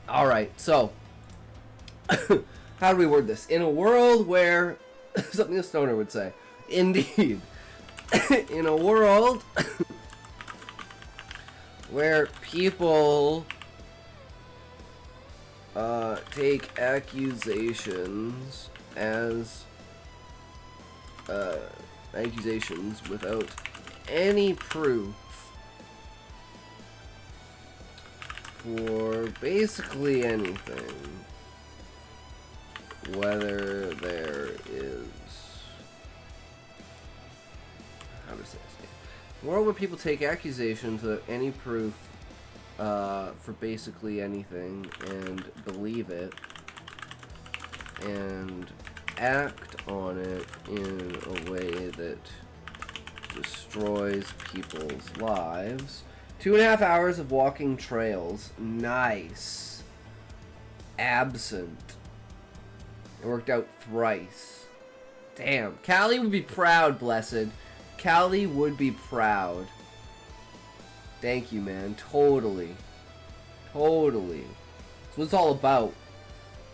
Alright, so how do we word this? In a world where something a stoner would say. Indeed. In a world where people take accusations as accusations without any proof for basically anything, whether there is, how to say this? World where people take accusations without any proof for basically anything and believe it and act on it in a way that destroys people's lives. 2.5 hours of walking trails. Nice. Absent. It worked out thrice. Damn. Callie would be proud, blessed. Callie would be proud. Thank you, man. Totally. Totally. That's what it's all about.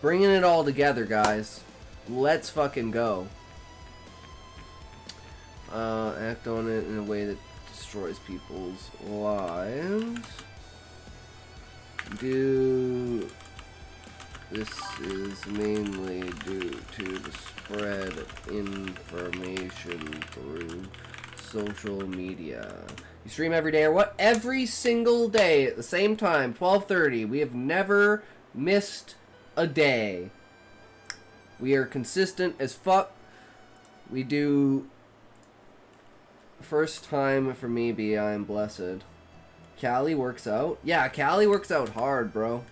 Bringing it all together, guys. Let's fucking go. Act on it in a way that destroys people's lives. This is mainly due to the spread of information through social media. You stream every day or what? Every single day at the same time, 12:30. We have never missed a day. We are consistent as fuck. We do. First time for me be I am blessed. Callie works out. Yeah, Callie works out hard, bro.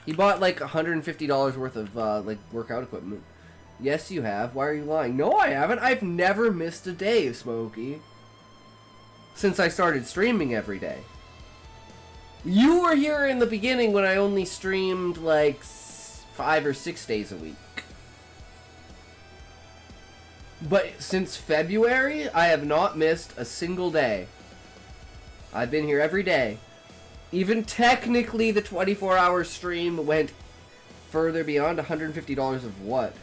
He bought like $150 worth of like workout equipment. Yes, you have. Why are you lying? No, I haven't. I've never missed a day, Smokey. Since I started streaming every day. You were here in the beginning when I only streamed like 5 or 6 days a week. But since February, I have not missed a single day. I've been here every day. Even technically, the 24-hour stream went further beyond $150 of what?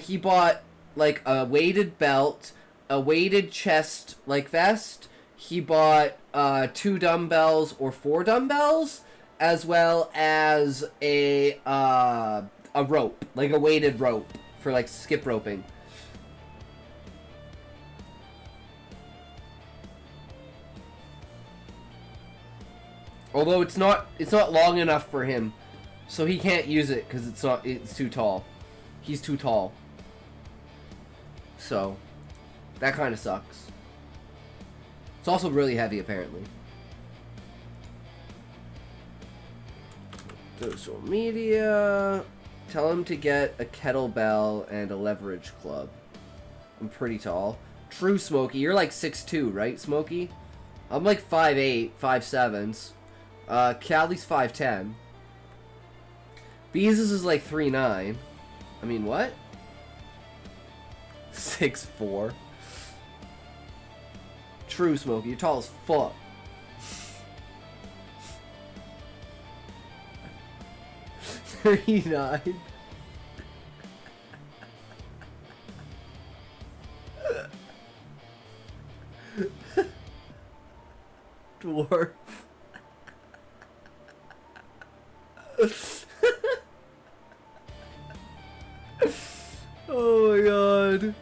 He bought, like, a weighted belt, a weighted chest, like, vest. He bought, 2 dumbbells or 4 dumbbells, as well as a rope, like a weighted rope for, like, skip roping. Although it's not long enough for him, so he can't use it because it's too tall. He's too tall. So that kind of sucks. It's also really heavy, apparently. Social media. Tell him to get a kettlebell and a leverage club. I'm pretty tall. True, Smokey. You're like 6'2", right, Smokey? I'm like 5'8", 5'7". Callie's 5'10". Beezus is like 3'9". I mean, what? 6'4". True, Smokey. You're tall as fuck. $39. Dwarf. Oh my god.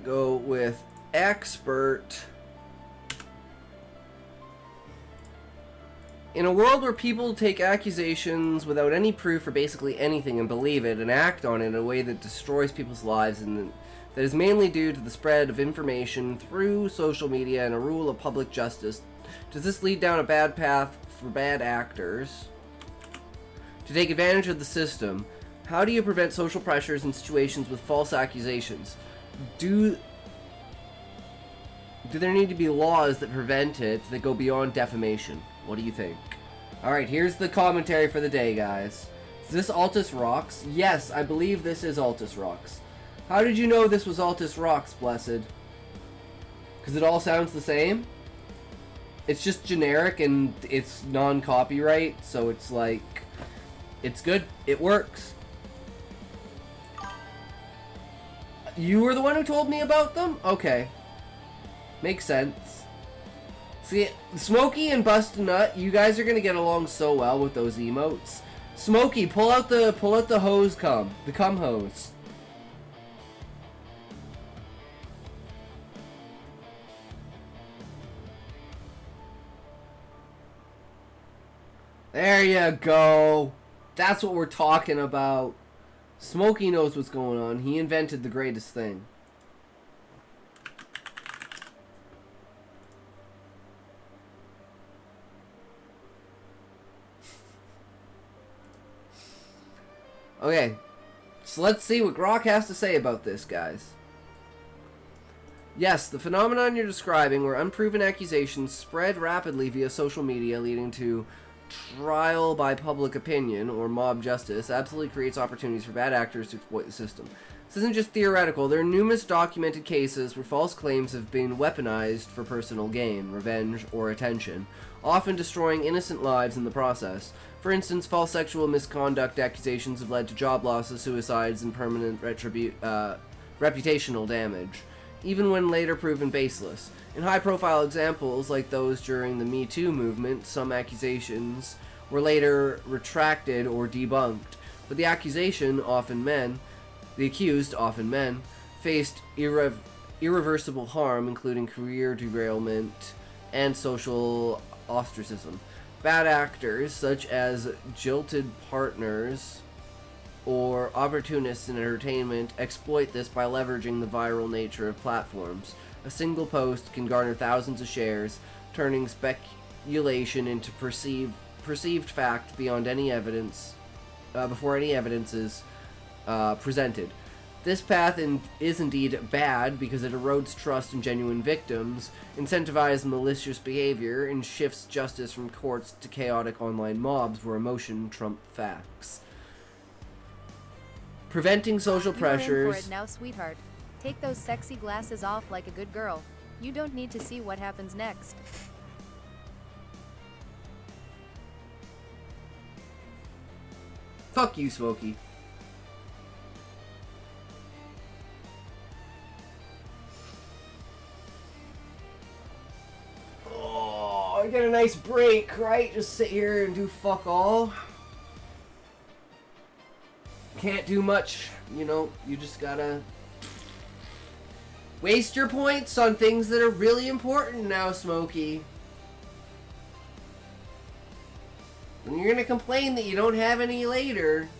Go with expert. In a world where people take accusations without any proof for basically anything and believe it and act on it in a way that destroys people's lives and that is mainly due to the spread of information through social media and a rule of public justice, does this lead down a bad path for bad actors to take advantage of the system? How do you prevent social pressures in situations with false accusations? Do there need to be laws that prevent it that go beyond defamation? What do you think? Alright, here's the commentary for the day, guys. Is this Altus Rocks? Yes, I believe this is Altus Rocks. How did you know this was Altus Rocks, Blessed? Because it all sounds the same? It's just generic and it's non-copyright, so it's like... It's good. It works. You were the one who told me about them? Okay. Makes sense. See, Smokey and Bust a Nut, you guys are gonna get along so well with those emotes. Smokey, pull out the hose the cum hose. There you go. That's what we're talking about. Smokey knows what's going on. He invented the greatest thing. Okay, so let's see what Grok has to say about this, guys. Yes, the phenomenon you're describing, where unproven accusations spread rapidly via social media, leading to trial by public opinion, or mob justice, absolutely creates opportunities for bad actors to exploit the system. This isn't just theoretical. There are numerous documented cases where false claims have been weaponized for personal gain, revenge, or attention, often destroying innocent lives in the process. For instance, false sexual misconduct accusations have led to job losses, suicides, and permanent reputational damage, even when later proven baseless. In high-profile examples like those during the Me Too movement, some accusations were later retracted or debunked, but the accused, often men, faced irreversible harm, including career derailment and social ostracism. Bad actors, such as jilted partners or opportunists in entertainment, exploit this by leveraging the viral nature of platforms. A single post can garner thousands of shares, turning speculation into perceived fact beyond any evidence, before any evidence is presented. This path is indeed bad because it erodes trust in genuine victims, incentivizes malicious behavior, and shifts justice from courts to chaotic online mobs where emotion trumps facts. Preventing social pressures... You're in for it now, sweetheart. Take those sexy glasses off like a good girl. You don't need to see what happens next. Fuck you, Smokey. Oh, I get a nice break, right? Just sit here and do fuck all. Can't do much, you know, you just gotta waste your points on things that are really important now, Smokey. And you're gonna complain that you don't have any later.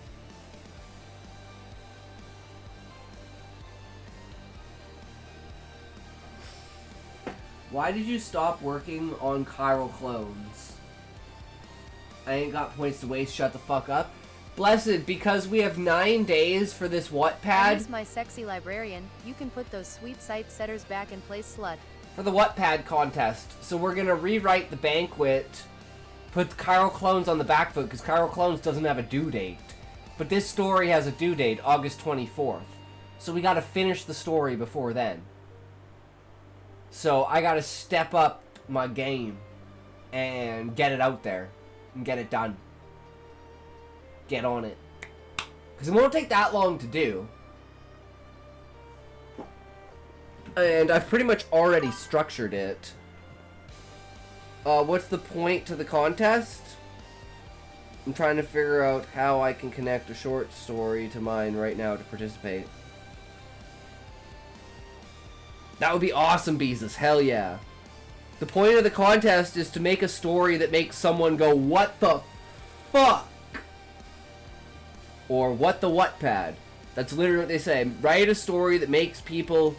Why did you stop working on chiral clones? I ain't got points to waste, shut the fuck up. Blessed, because we have 9 days for this Wattpad. As my sexy librarian, you can put those sweet sight setters back in place, slut. For the Wattpad contest. So we're gonna rewrite the banquet, put chiral clones on the back foot, because chiral clones doesn't have a due date. But this story has a due date, August 24th. So we gotta finish the story before then. So I gotta step up my game and get it out there and get it done. Get on it. Because it won't take that long to do. And I've pretty much already structured it. What's the point to the contest? I'm trying to figure out how I can connect a short story to mine right now to participate. That would be awesome, Beezus. Hell yeah. The point of the contest is to make a story that makes someone go, what the fuck? Or what the Wattpad. That's literally what they say. Write a story that makes people,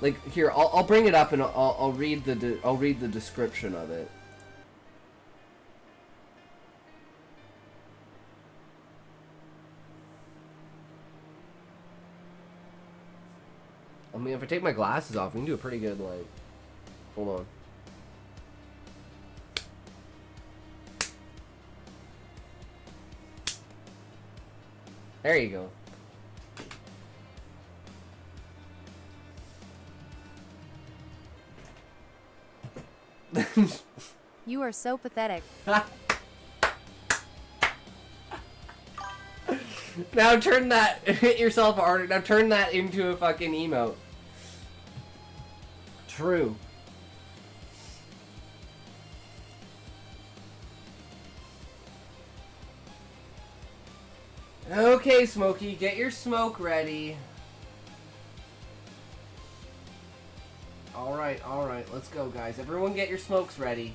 like, here, I'll bring it up and I'll read the description of it. I mean, if I take my glasses off, we can do a pretty good, like, hold on. There you go. You are so pathetic. Now turn that, hit yourself harder, now turn that into a fucking emote. True. Okay, Smokey, get your smoke ready. Alright, let's go, guys. Everyone get your smokes ready.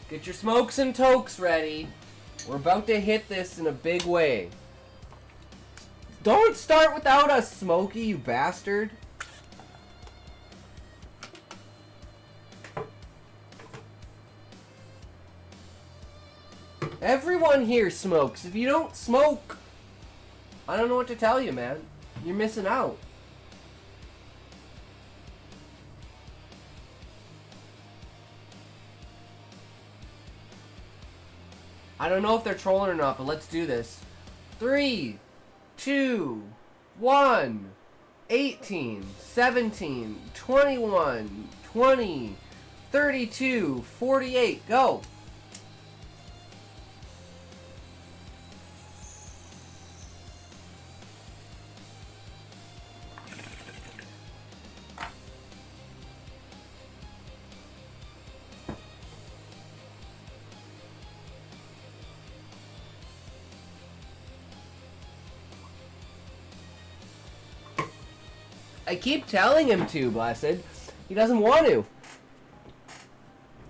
Get your smokes and tokes ready. We're about to hit this in a big way. Don't start without us, Smokey, you bastard. Everyone here smokes. If you don't smoke, I don't know what to tell you, man. You're missing out. I don't know if they're trolling or not, but let's do this. 3, 2, 1, 18, 17, 21, 20, 32, 48, go! I keep telling him to, Blessed. He doesn't want to.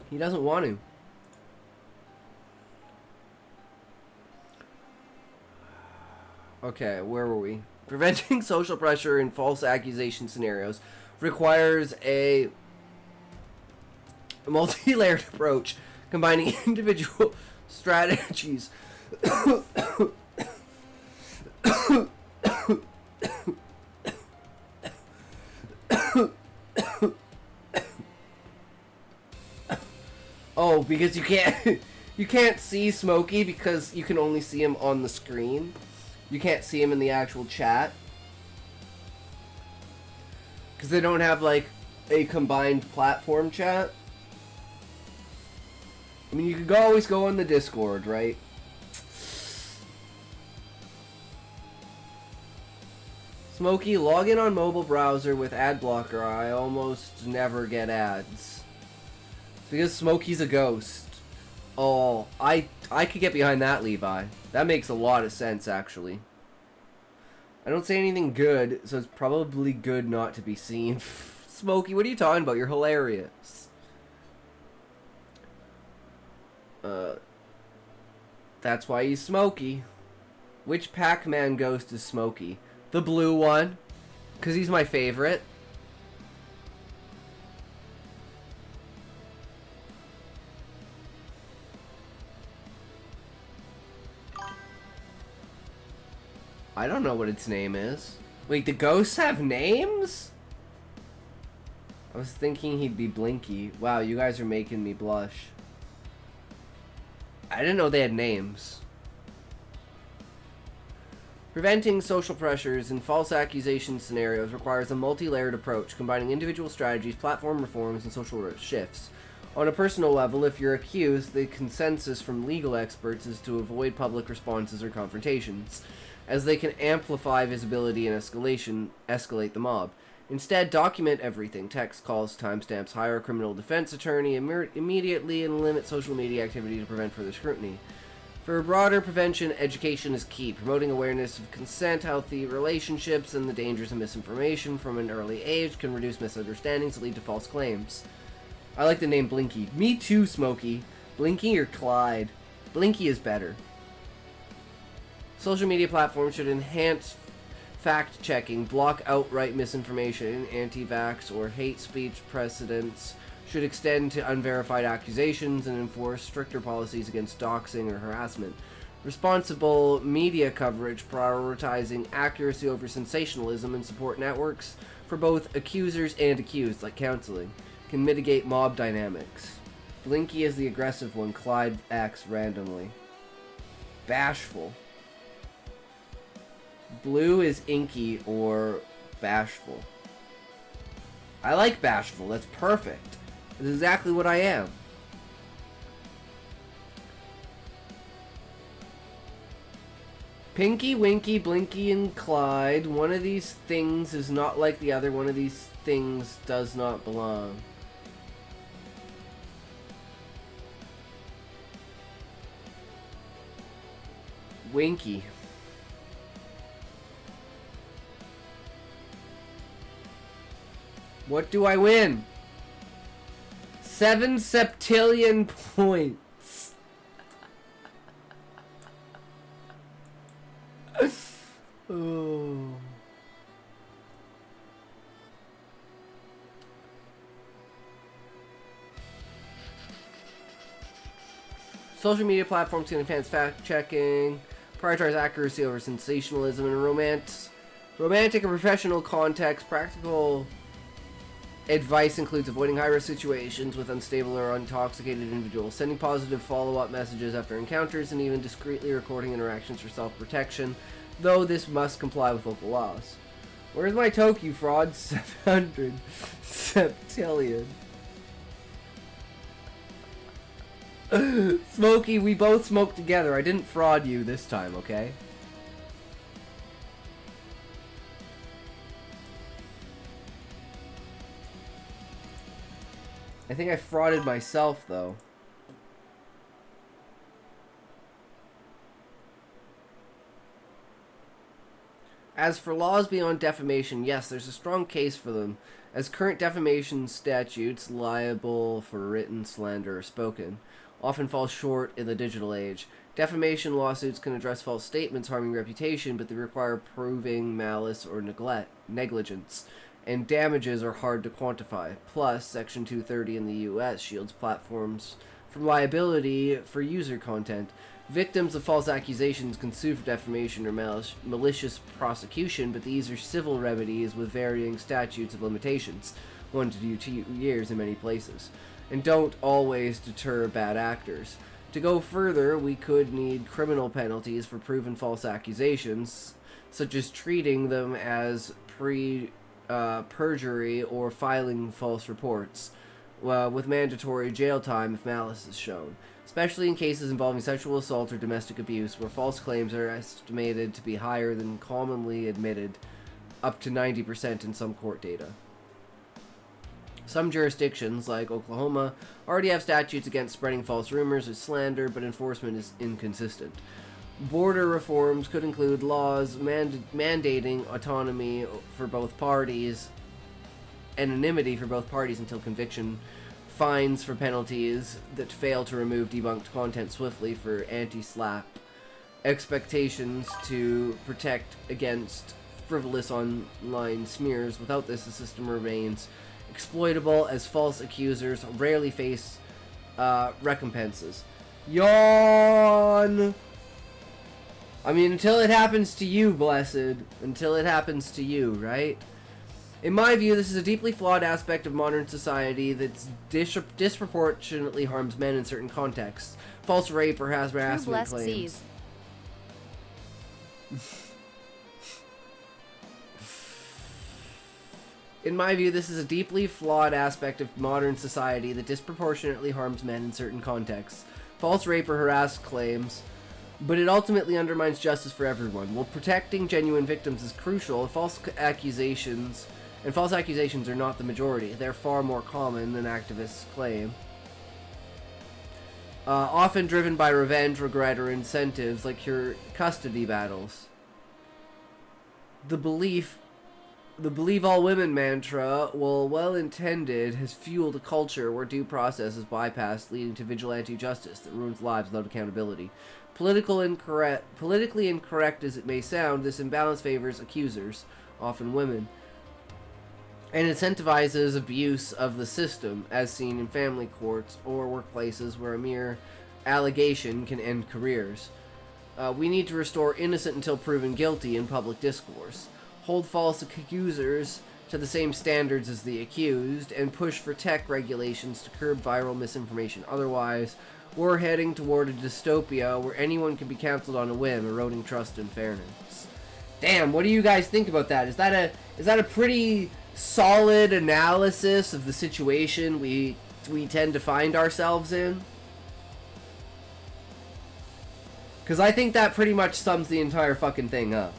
He doesn't want to. Okay, where were we? Preventing social pressure in false accusation scenarios requires a multi-layered approach combining individual strategies. Oh, because you can't see Smokey because you can only see him on the screen. You can't see him in the actual chat. Because they don't have, like, a combined platform chat. I mean, you could always go on the Discord, right? Smokey, log in on mobile browser with ad blocker. I almost never get ads. It's because Smokey's a ghost. Oh, I could get behind that, Levi. That makes a lot of sense, actually. I don't say anything good, so it's probably good not to be seen. Smokey, what are you talking about? You're hilarious. That's why he's Smokey. Which Pac-Man ghost is Smokey? The blue one, because he's my favorite. I don't know what its name is. Wait, the ghosts have names? I was thinking he'd be Blinky. Wow, you guys are making me blush. I didn't know they had names. Preventing social pressures in false accusation scenarios requires a multi-layered approach, combining individual strategies, platform reforms, and social shifts. On a personal level, if you're accused, the consensus from legal experts is to avoid public responses or confrontations, as they can amplify visibility and escalate the mob. Instead, document everything: text, calls, timestamps, hire a criminal defense attorney immediately, and limit social media activity to prevent further scrutiny. For broader prevention, education is key. Promoting awareness of consent, healthy relationships, and the dangers of misinformation from an early age can reduce misunderstandings that lead to false claims. I like the name Blinky. Me too, Smokey. Blinky or Clyde? Blinky is better. Social media platforms should enhance fact-checking, block outright misinformation, anti-vax or hate speech precedents, should extend to unverified accusations, and enforce stricter policies against doxing or harassment. Responsible media coverage, prioritizing accuracy over sensationalism, and support networks for both accusers and accused, like counseling, can mitigate mob dynamics. Blinky is the aggressive one. Clyde acts randomly. Bashful. Blue is inky or bashful. I like bashful. That's perfect. That's exactly what I am. Pinky, Winky, Blinky, and Clyde. One of these things is not like the other. One of these things does not belong. Winky. What do I win? 7 septillion points. Oh. Social media platforms can enhance fact-checking, prioritize accuracy over sensationalism, and romantic and professional context. Practical advice includes avoiding high-risk situations with unstable or intoxicated individuals, sending positive follow-up messages after encounters, and even discreetly recording interactions for self-protection, though this must comply with local laws. Where's my Tokyo fraud? 700 septillion. Smokey, we both smoked together. I didn't fraud you this time, okay? I think I frauded myself, though. As for laws beyond defamation, yes, there's a strong case for them, as current defamation statutes, liable for written slander or spoken, often fall short in the digital age. Defamation lawsuits can address false statements harming reputation, but they require proving malice or negligence, and damages are hard to quantify. Plus, Section 230 in the U.S. shields platforms from liability for user content. Victims of false accusations can sue for defamation or malicious prosecution, but these are civil remedies with varying statutes of limitations, 1 to 2 years in many places, and don't always deter bad actors. To go further, we could need criminal penalties for proven false accusations, such as treating them as perjury or filing false reports, with mandatory jail time if malice is shown, especially in cases involving sexual assault or domestic abuse, where false claims are estimated to be higher than commonly admitted, up to 90% in some court data. Some jurisdictions, like Oklahoma, already have statutes against spreading false rumors or slander, but enforcement is inconsistent. Border reforms could include laws mandating autonomy for both parties, anonymity for both parties until conviction, fines for penalties that fail to remove debunked content swiftly for anti-slap, expectations to protect against frivolous online smears. Without this, the system remains exploitable, as false accusers rarely face recompenses. Yawn! I mean, until it happens to you, Blessed. Until it happens to you, right? In my view, this is a deeply flawed aspect of modern society that disproportionately harms men in certain contexts. False rape or harassment claims. In my view, this is a deeply flawed aspect of modern society that disproportionately harms men in certain contexts. False rape or harassment claims, but it ultimately undermines justice for everyone. While protecting genuine victims is crucial, false accusations are not the majority. They're far more common than activists claim. often driven by revenge, regret, or incentives like your custody battles. The believe all women mantra, while well intended, has fueled a culture where due process is bypassed, leading to vigilante justice that ruins lives without accountability. Politically incorrect as it may sound, this imbalance favors accusers, often women, and incentivizes abuse of the system, as seen in family courts or workplaces where a mere allegation can end careers. We need to restore innocent until proven guilty in public discourse, hold false accusers to the same standards as the accused, and push for tech regulations to curb viral misinformation. Otherwise, we're heading toward a dystopia where anyone can be canceled on a whim, eroding trust and fairness. Damn, what do you guys think about that? Is that a pretty solid analysis of the situation we tend to find ourselves in? Because I think that pretty much sums the entire fucking thing up.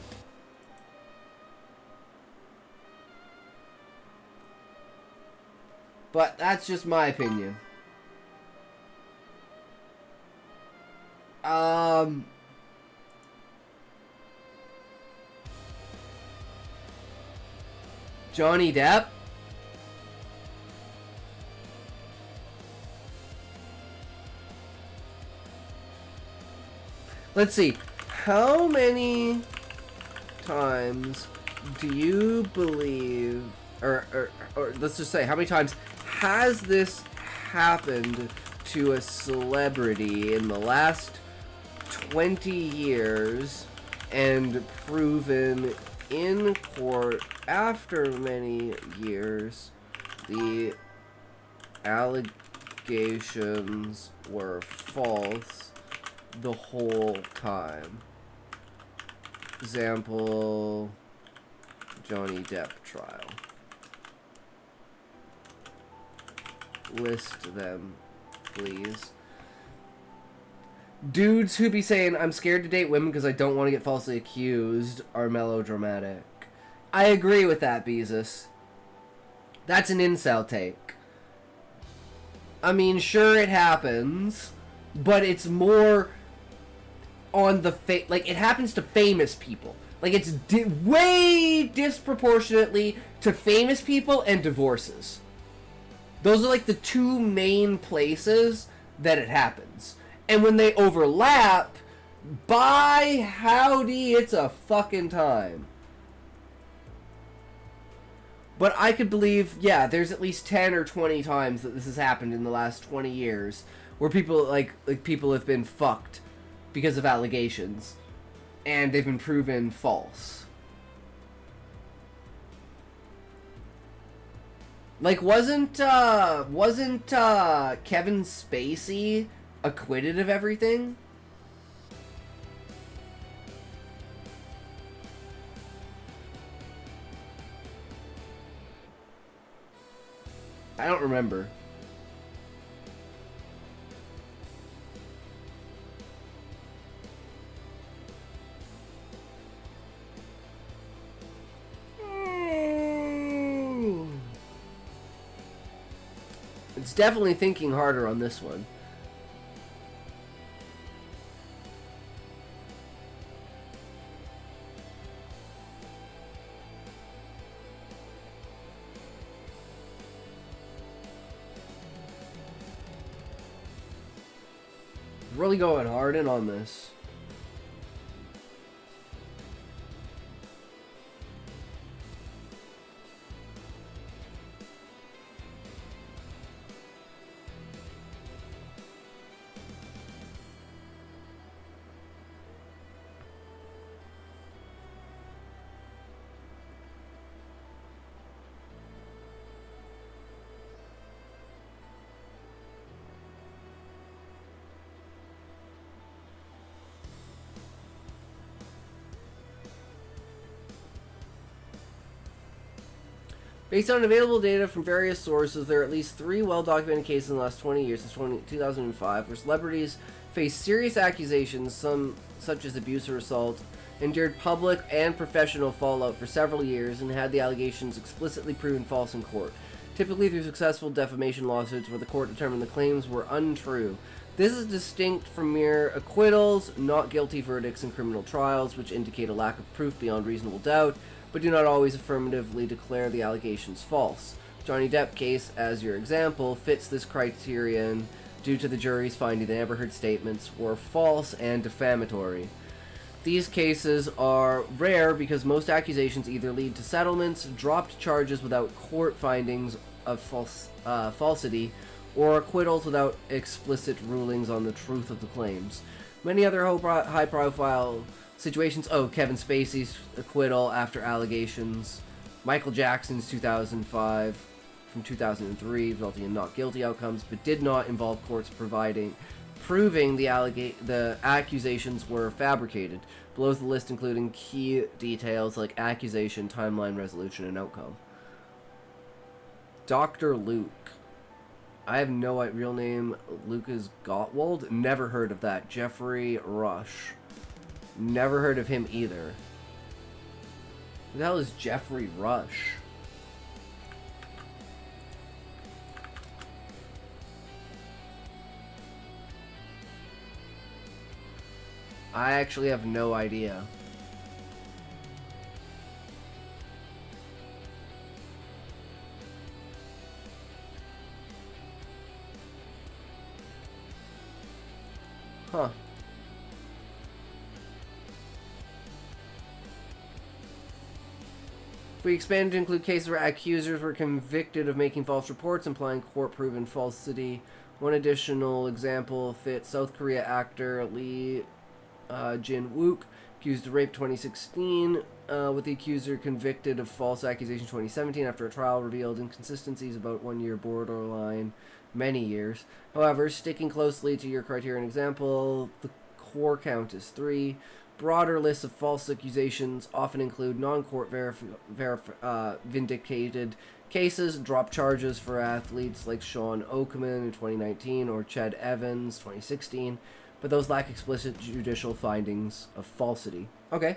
But that's just my opinion. Johnny Depp? Let's see. How many times do you believe, or let's just say, how many times has this happened to a celebrity in the last 20 years and proven in court after many years the allegations were false the whole time? Example, Johnny Depp trial. List them, please. Dudes who be saying, I'm scared to date women because I don't want to get falsely accused, are melodramatic. I agree with that, Beezus. That's an incel take. I mean, sure, it happens, but it's more on the like, it happens to famous people. Like, it's way disproportionately to famous people and divorces. Those are like the two main places that it happens. And when they overlap, by howdy, it's a fucking time. But I could believe, yeah, there's at least 10 or 20 times that this has happened in the last 20 years where people, like people have been fucked because of allegations and they've been proven false. Like, wasn't Kevin Spacey acquitted of everything? I don't remember. It's definitely thinking harder on this one. Really going hard in on this. Based on available data from various sources, there are at least 3 well-documented cases in the last 20 years, since 2005, where celebrities faced serious accusations, some such as abuse or assault, endured public and professional fallout for several years, and had the allegations explicitly proven false in court. typically through successful defamation lawsuits where the court determined the claims were untrue. This is distinct from mere acquittals, not guilty verdicts in criminal trials, which indicate a lack of proof beyond reasonable doubt, but do not always affirmatively declare the allegations false. Johnny Depp case, as your example, fits this criterion due to the jury's finding the Amber Heard statements were false and defamatory. These cases are rare because most accusations either lead to settlements, dropped charges without court findings of falsity, or acquittals without explicit rulings on the truth of the claims. Many other high-profile situations, Kevin Spacey's acquittal after allegations, Michael Jackson's 2005 from 2003, resulting in not guilty outcomes, but did not involve courts proving the accusations were fabricated. Below is the list including key details like accusation, timeline, resolution, and outcome. Dr. Luke. I have no idea. Real name, Lucas Gottwald. Never heard of that. Jeffrey Rush. Never heard of him either. Who the hell is Jeffrey Rush? I actually have no idea. Huh. We expanded to include cases where accusers were convicted of making false reports, implying court-proven falsity. One additional example fits South Korea actor Lee Jin-wook, accused of rape 2016, with the accuser convicted of false accusation 2017 after a trial revealed inconsistencies about 1 year borderline many years. However, sticking closely to your criterion example, the core count is 3. Broader lists of false accusations often include non-court vindicated cases, drop charges for athletes like Sean Oakman in 2019 or Ched Evans 2016, but those lack explicit judicial findings of falsity. Okay.